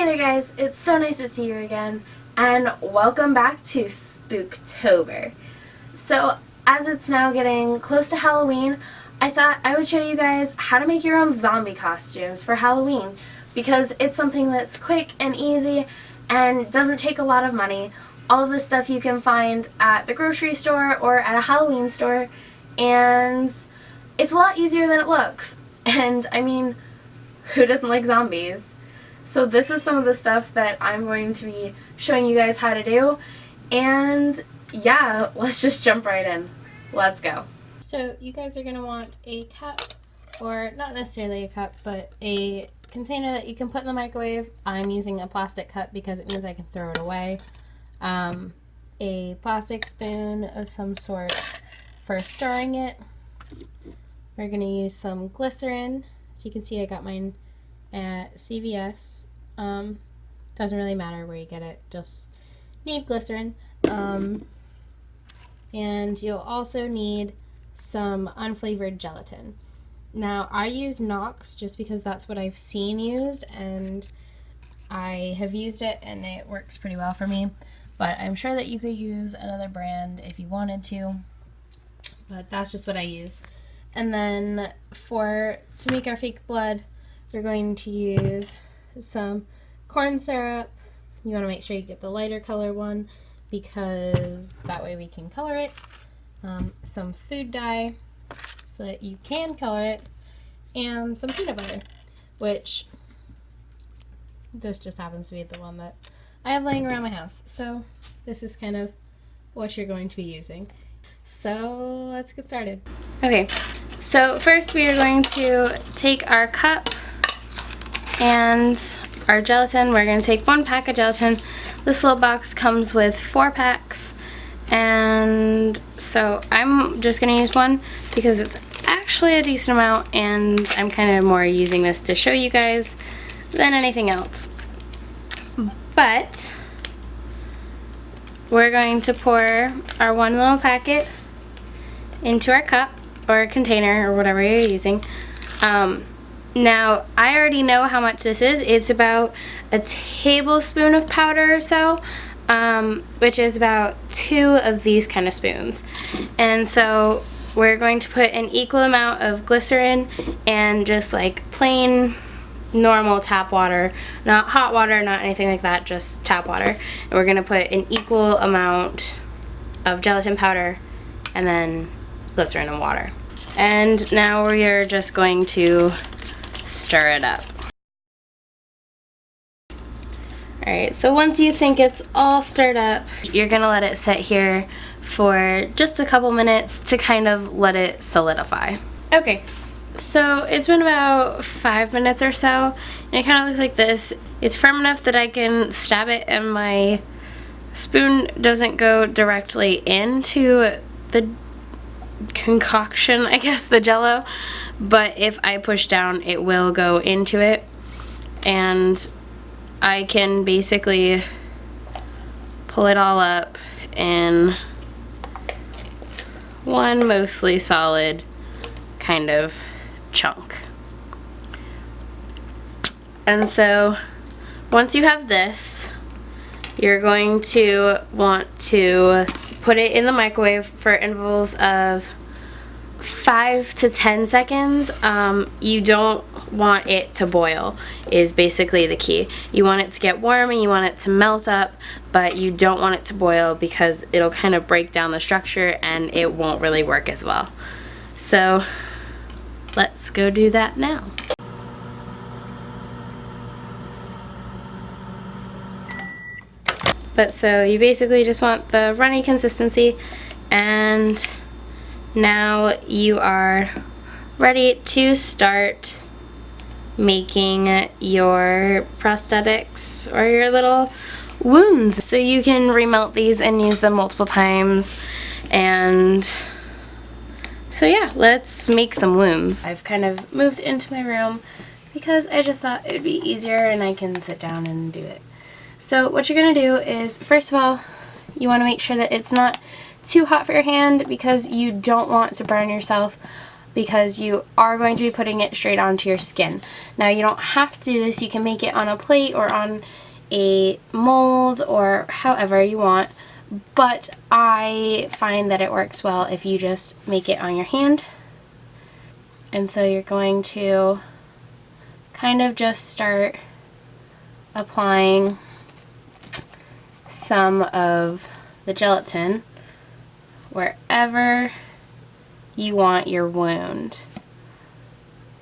there guys, it's so nice to see you again, and welcome back to Spooktober. So, as it's now getting close to Halloween, I thought I would show you guys how to make your own zombie costumes for Halloween, because it's something that's quick and easy and doesn't take a lot of money. All of this stuff you can find at the grocery store or at a Halloween store, and it's a lot easier than it looks. And I mean, who doesn't like zombies? So this is some of the stuff that I'm going to be showing you guys how to do, and yeah, let's just jump right in. Let's go. So you guys are going to want a cup, or not necessarily a cup, but a container that you can put in the microwave. I'm using a plastic cup because it means I can throw it away. A plastic spoon of some sort for stirring it. We're going to use some glycerin. So you can see I got mine at CVS. Doesn't really matter where you get it, just need glycerin. And you'll also need some unflavored gelatin. Now I use Knox just because that's what I've seen used, and I have used it and it works pretty well for me, but I'm sure that you could use another brand if you wanted to, but that's just what I use. And then to make our fake blood, we're going to use some corn syrup. You want to make sure you get the lighter color one because that way we can color it. Some food dye so that you can color it, and some peanut butter, which this just happens to be the one that I have laying around my house. So this is kind of what you're going to be using. So let's get started. Okay, so first we are going to take our cup and our gelatin. We're going to take 1 pack of gelatin. This little box comes with 4 packs, and so I'm just going to use 1 because it's actually a decent amount, and I'm kind of more using this to show you guys than anything else. But we're going to pour our 1 little packet into our cup or container or whatever you're using. Now I already know how much this is. It's about a tablespoon of powder or so, which is about 2 of these kind of spoons. And so we're going to put an equal amount of glycerin and just like plain normal tap water, not hot water, not anything like that, just tap water. And we're going to put an equal amount of gelatin powder and then glycerin and water. And now we are just going to stir it up. Alright, so once you think it's all stirred up, you're going to let it sit here for just a couple minutes to kind of let it solidify. Okay, so it's been about 5 minutes or so, and it kind of looks like this. It's firm enough that I can stab it and my spoon doesn't go directly into the concoction, I guess, the Jello, but if I push down it will go into it, and I can basically pull it all up in one mostly solid kind of chunk. And so once you have this, you're going to want to put it in the microwave for intervals of 5 to 10 seconds. You don't want it to boil is basically the key. You want it to get warm and you want it to melt up, but you don't want it to boil because it'll kind of break down the structure and it won't really work as well. So let's go do that now. But so you basically just want the runny consistency, and now you are ready to start making your prosthetics or your little wounds. So you can remelt these and use them multiple times, and so yeah, let's make some wounds. I've kind of moved into my room because I just thought it would be easier and I can sit down and do it. So what you're going to do is, first of all, you want to make sure that it's not too hot for your hand because you don't want to burn yourself, because you are going to be putting it straight onto your skin. Now you don't have to do this, you can make it on a plate or on a mold or however you want, but I find that it works well if you just make it on your hand. And so you're going to kind of just start applying some of the gelatin wherever you want your wound.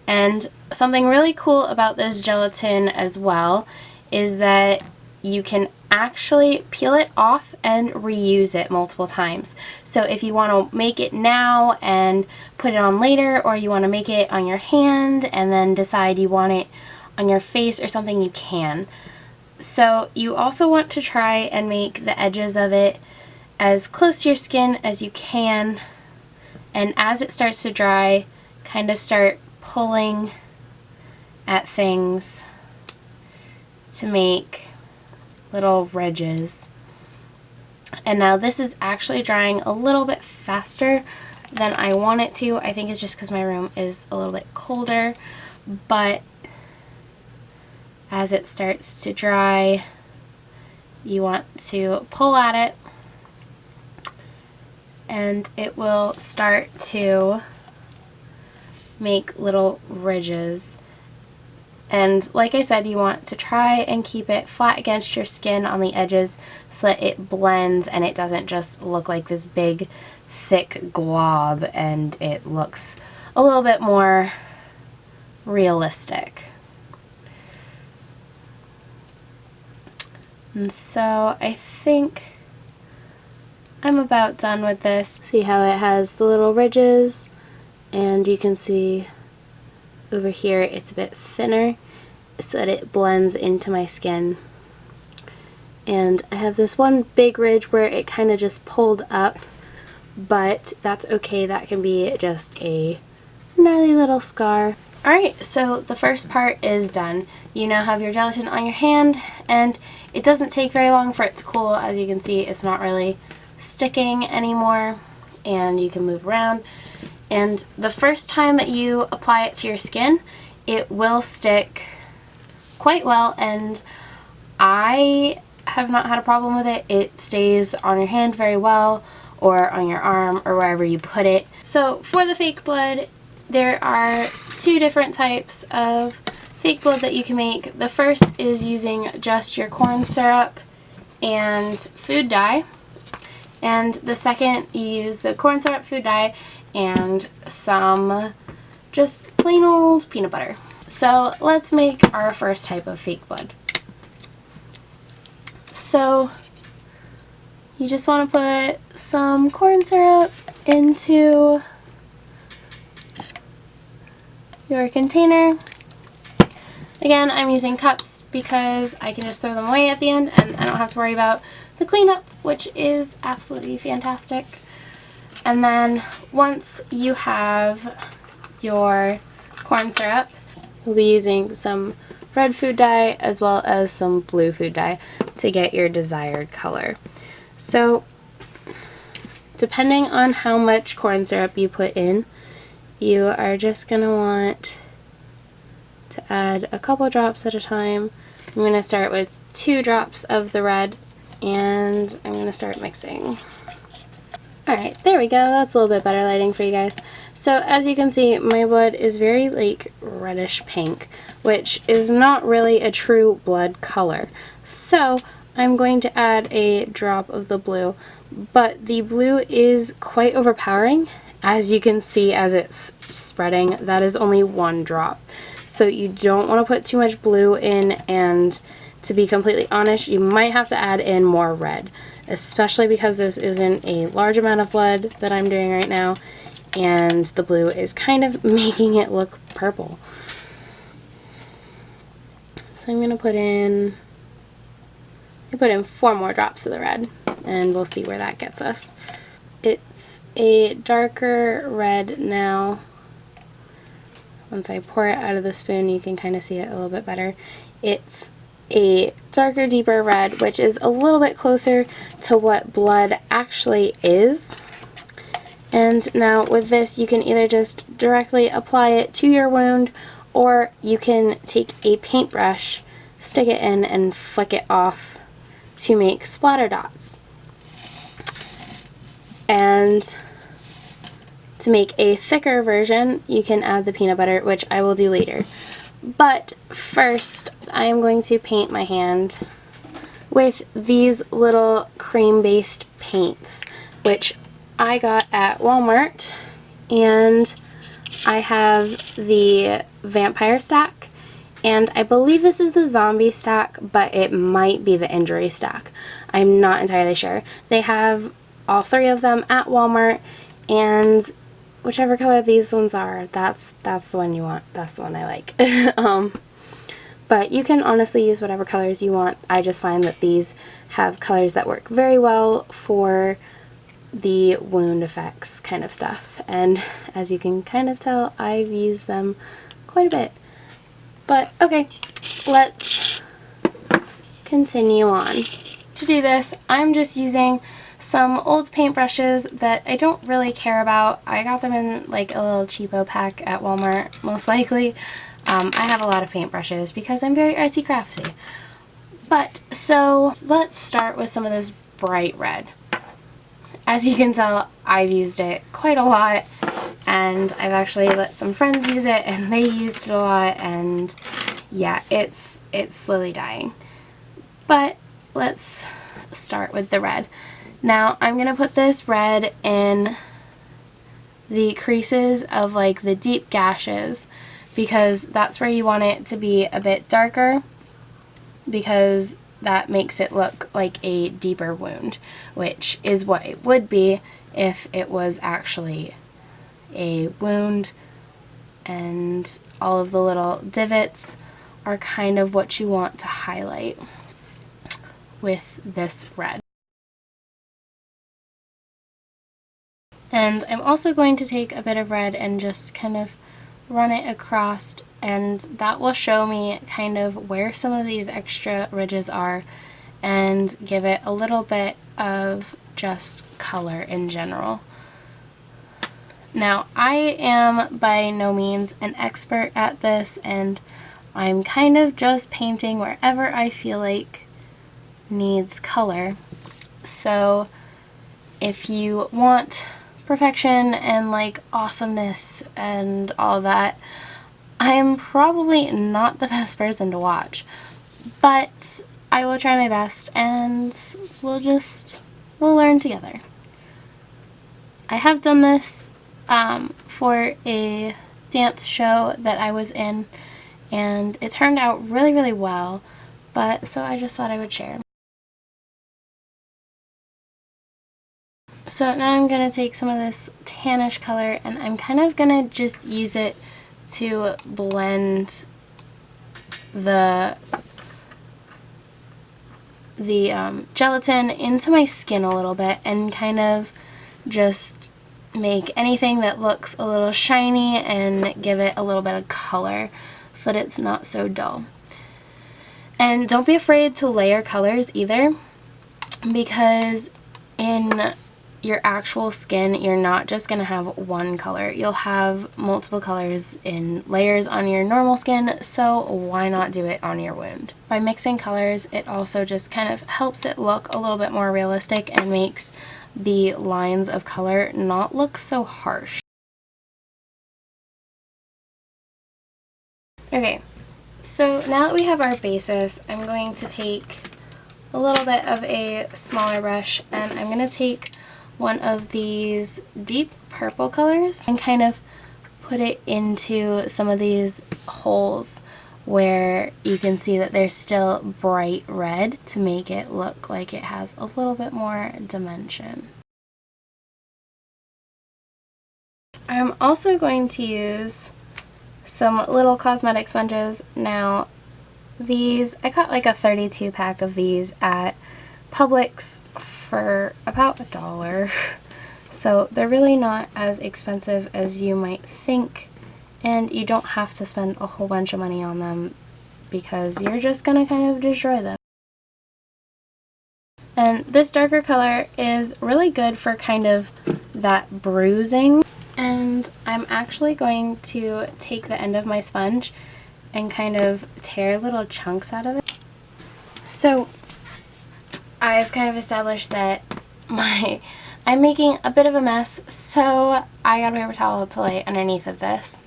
And something really cool about this gelatin as well is that you can actually peel it off and reuse it multiple times. So if you want to make it now and put it on later, or you want to make it on your hand and then decide you want it on your face or something, you can. So you also want to try and make the edges of it as close to your skin as you can, and as it starts to dry, kind of start pulling at things to make little ridges. And now this is actually drying a little bit faster than I want it to. I think it's just because my room is a little bit colder, but as it starts to dry, you want to pull at it and it will start to make little ridges. And like I said, you want to try and keep it flat against your skin on the edges so that it blends and it doesn't just look like this big thick glob, and it looks a little bit more realistic. And so I think I'm about done with this. See how it has the little ridges, and you can see over here it's a bit thinner so that it blends into my skin. And I have this one big ridge where it kind of just pulled up, but that's okay, that can be just a gnarly little scar. Alright, so the first part is done. You now have your gelatin on your hand, and it doesn't take very long for it to cool. As you can see, it's not really sticking anymore, and you can move around. And the first time that you apply it to your skin, it will stick quite well, and I have not had a problem with it. It stays on your hand very well, or on your arm, or wherever you put it. So for the fake blood, there are two different types of fake blood that you can make. The first is using just your corn syrup and food dye. And the second, you use the corn syrup, food dye, and some just plain old peanut butter. So let's make our first type of fake blood. So you just want to put some corn syrup into your container. Again, I'm using cups because I can just throw them away at the end and I don't have to worry about the cleanup, which is absolutely fantastic. And then once you have your corn syrup, we'll be using some red food dye as well as some blue food dye to get your desired color. So depending on how much corn syrup you put in, you are just going to want to add a couple drops at a time. I'm going to start with 2 drops of the red, and I'm going to start mixing. Alright, there we go. That's a little bit better lighting for you guys. So as you can see, my blood is very like reddish pink, which is not really a true blood color. So I'm going to add a drop of the blue, but the blue is quite overpowering. As you can see as it's spreading, that is only 1 drop. So you don't want to put too much blue in, and to be completely honest, you might have to add in more red, especially because this isn't a large amount of blood that I'm doing right now, and the blue is kind of making it look purple. So I'm going to put in 4 more drops of the red, and we'll see where that gets us. It's a darker red now. Once I pour it out of the spoon, you can kind of see it a little bit better. It's a darker, deeper red, which is a little bit closer to what blood actually is. And now with this, you can either just directly apply it to your wound, or you can take a paintbrush, stick it in, and flick it off to make splatter dots. And to make a thicker version, you can add the peanut butter, which I will do later. But first, I am going to paint my hand with these little cream-based paints, which I got at Walmart. And I have the vampire stack, and I believe this is the zombie stack, but it might be the injury stack. I'm not entirely sure. They have all three of them at Walmart, and whichever color these ones are, that's the one you want. That's the one I like. But you can honestly use whatever colors you want. I just find that these have colors that work very well for the wound effects kind of stuff. And as you can kind of tell, I've used them quite a bit. But okay, let's continue on. To do this, I'm just using some old paintbrushes that I don't really care about. I got them in like a little cheapo pack at Walmart, most likely. I have a lot of paintbrushes because I'm very artsy crafty. But, so, let's start with some of this bright red. As you can tell, I've used it quite a lot, and I've actually let some friends use it, and they used it a lot, and yeah, it's slowly dying. But, let's start with the red. Now, I'm going to put this red in the creases of like the deep gashes, because that's where you want it to be a bit darker, because that makes it look like a deeper wound, which is what it would be if it was actually a wound, and all of the little divots are kind of what you want to highlight with this red. And I'm also going to take a bit of red and just kind of run it across, and that will show me kind of where some of these extra ridges are and give it a little bit of just color in general. Now, I am by no means an expert at this, and I'm kind of just painting wherever I feel like needs color. So if you want perfection and like awesomeness and all that, I am probably not the best person to watch, but I will try my best, and we'll learn together. I have done this for a dance show that I was in, and it turned out really, really well, but so I just thought I would share. So now I'm going to take some of this tannish color, and I'm kind of going to just use it to blend the gelatin into my skin a little bit, and kind of just make anything that looks a little shiny and give it a little bit of color so that it's not so dull. And don't be afraid to layer colors either, because in your actual skin, you're not just going to have one color. You'll have multiple colors in layers on your normal skin, so why not do it on your wound? By mixing colors, it also just kind of helps it look a little bit more realistic and makes the lines of color not look so harsh. Okay, so now that we have our basis, I'm going to take a little bit of a smaller brush, and I'm going to take one of these deep purple colors and kind of put it into some of these holes where you can see that there's still bright red, to make it look like it has a little bit more dimension. I'm also going to use some little cosmetic sponges. Now these, I got like a 32 pack of these at Publix for about $1. So they're really not as expensive as you might think, and you don't have to spend a whole bunch of money on them because you're just gonna kind of destroy them. And this darker color is really good for kind of that bruising. And I'm actually going to take the end of my sponge and kind of tear little chunks out of it. So I've kind of established that I'm making a bit of a mess, so I got a paper towel to lay underneath of this.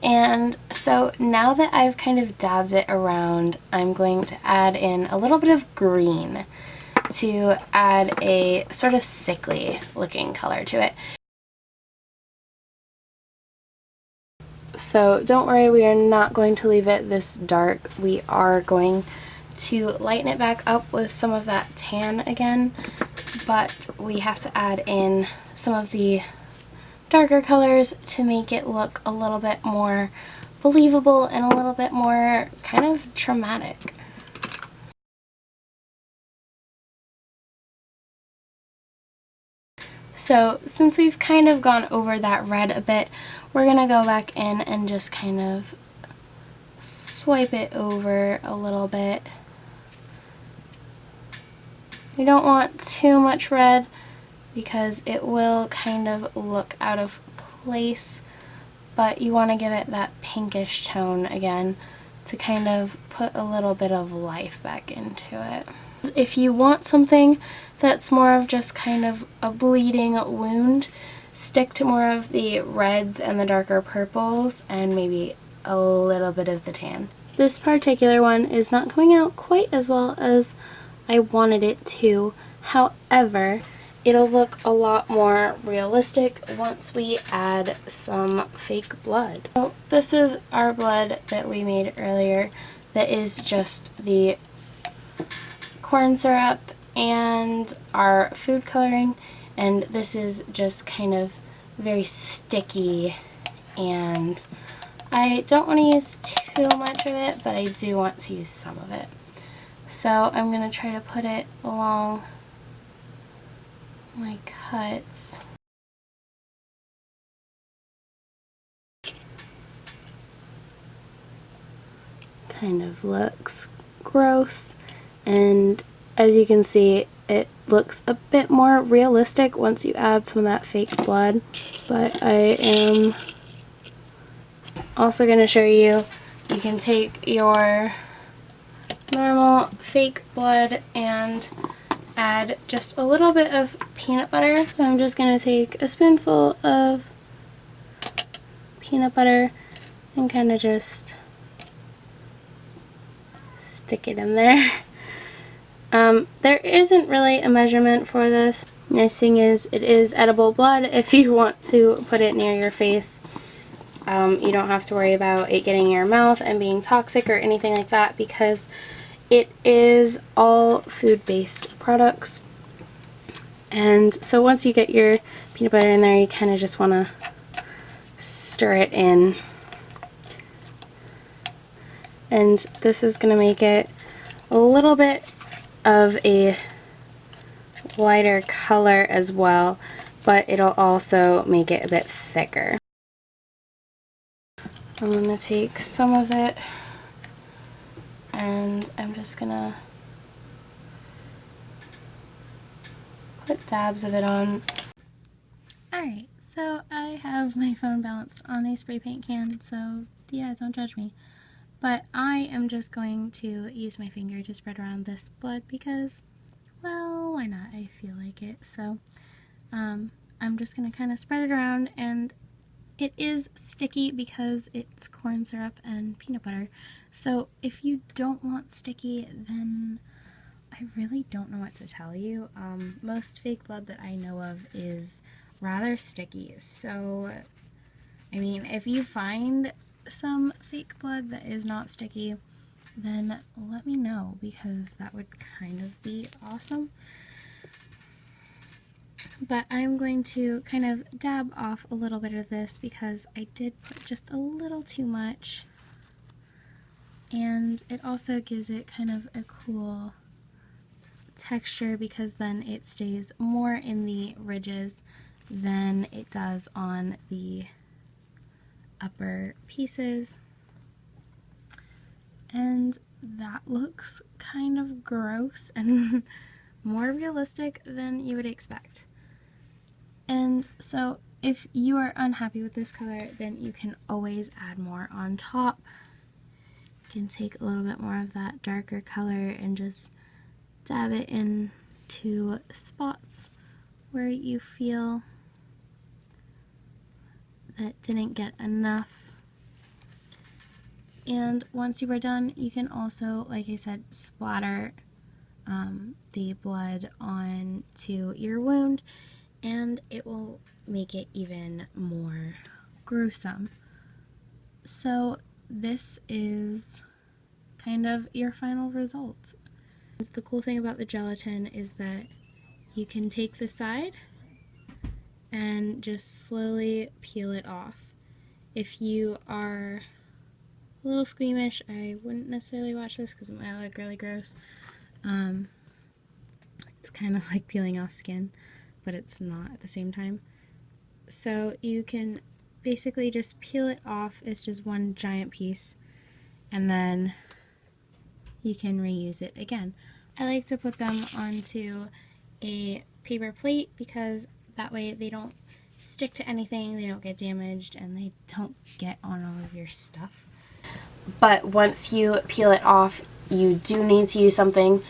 And so now that I've kind of dabbed it around, I'm going to add in a little bit of green to add a sort of sickly looking color to it. So don't worry, we are not going to leave it this dark. We are going to lighten it back up with some of that tan again, but we have to add in some of the darker colors to make it look a little bit more believable and a little bit more kind of dramatic. So since we've kind of gone over that red a bit, we're gonna go back in and just kind of swipe it over a little bit. We don't want too much red because it will kind of look out of place, but you want to give it that pinkish tone again to kind of put a little bit of life back into it. If you want something that's more of just kind of a bleeding wound, stick to more of the reds and the darker purples and maybe a little bit of the tan. This particular one is not coming out quite as well as I wanted it to. However, it'll look a lot more realistic once we add some fake blood. So this is our blood that we made earlier that is just the corn syrup and our food coloring, and this is just kind of very sticky, and I don't want to use too much of it, but I do want to use some of it. So I'm going to try to put it along my cuts. Kind of looks gross, and as you can see, it looks a bit more realistic once you add some of that fake blood. But I am also going to show you, you can take your normal fake blood and add just a little bit of peanut butter. So I'm just going to take a spoonful of peanut butter and kind of just stick it in there. There isn't really a measurement for this. Nice thing is it is edible blood. If you want to put it near your face, you don't have to worry about it getting in your mouth and being toxic or anything like that, because it is all food-based products. And so once you get your peanut butter in there, you kind of just want to stir it in. And this is going to make it a little bit of a lighter color as well, but it'll also make it a bit thicker. I'm going to take some of it and I'm just going to put dabs of it on. Alright, so I have my phone balanced on a spray paint can, so yeah, don't judge me. But I am just going to use my finger to spread around this blood because, well, why not? I feel like it. So I'm just going to kind of spread it around, and it is sticky because it's corn syrup and peanut butter. So if you don't want sticky, then I really don't know what to tell you. Most fake blood that I know of is rather sticky. So, I mean, if you find some fake blood that is not sticky, then let me know, because that would kind of be awesome. But I'm going to kind of dab off a little bit of this because I did put just a little too much, and it also gives it kind of a cool texture because then it stays more in the ridges than it does on the upper pieces. And that looks kind of gross and more realistic than you would expect. And so if you are unhappy with this color, then you can always add more on top. You can take a little bit more of that darker color and just dab it into spots where you feel that didn't get enough. And once you are done, you can also, like I said, splatter the blood onto your wound, and it will make it even more gruesome. So this is kind of your final result. The cool thing about the gelatin is that you can take the side and just slowly peel it off. If you are a little squeamish, I wouldn't necessarily watch this because it might look really gross. It's kind of like peeling off skin, but it's not at the same time. So you can basically just peel it off. It's just one giant piece, and then you can reuse it again. I like to put them onto a paper plate because that way they don't stick to anything, they don't get damaged, and they don't get on all of your stuff. But once you peel it off, you do need to use something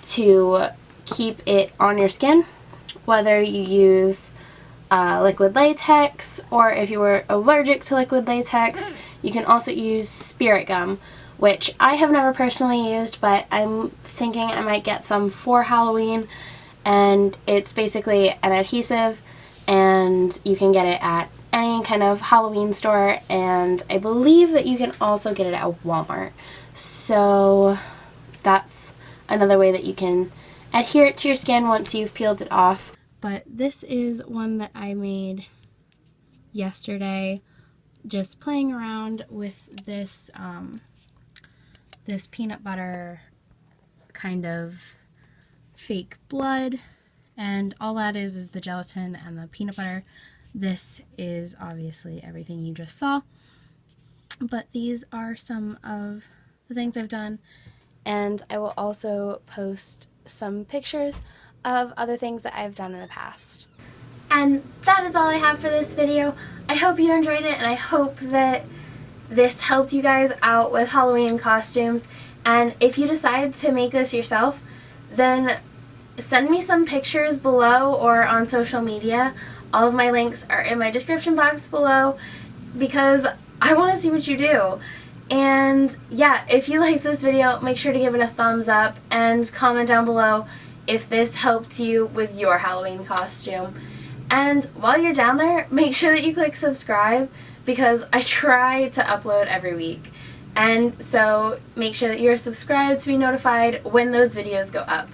to keep it on your skin, whether you use liquid latex, or if you were allergic to liquid latex, you can also use spirit gum, which I have never personally used, but I'm thinking I might get some for Halloween. And it's basically an adhesive, and you can get it at any kind of Halloween store, and I believe that you can also get it at Walmart. So that's another way that you can adhere it to your skin once you've peeled it off. But this is one that I made yesterday, just playing around with this this peanut butter kind of fake blood, and all that is the gelatin and the peanut butter. This is obviously everything you just saw, but these are some of the things I've done, and I will also post some pictures of other things that I've done in the past. And that is all I have for this video. I hope you enjoyed it, and I hope that this helped you guys out with Halloween costumes. And if you decide to make this yourself, then send me some pictures below or on social media. All of my links are in my description box below because I want to see what you do. And yeah, if you liked this video, make sure to give it a thumbs up and comment down below if this helped you with your Halloween costume. And while you're down there, make sure that you click subscribe because I try to upload every week. And so make sure that you're subscribed to be notified when those videos go up.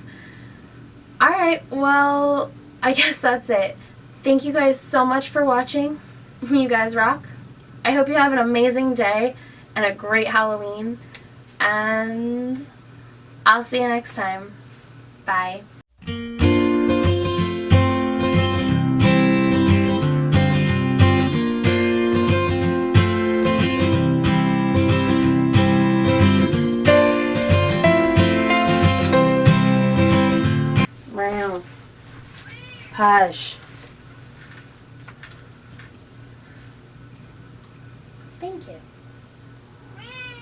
Alright, well, I guess that's it. Thank you guys so much for watching. You guys rock. I hope you have an amazing day and a great Halloween. And I'll see you next time. Bye. Hush. Thank you.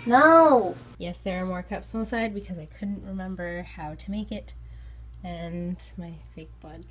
No! Yes, there are more cups on the side because I couldn't remember how to make it, and my fake blood.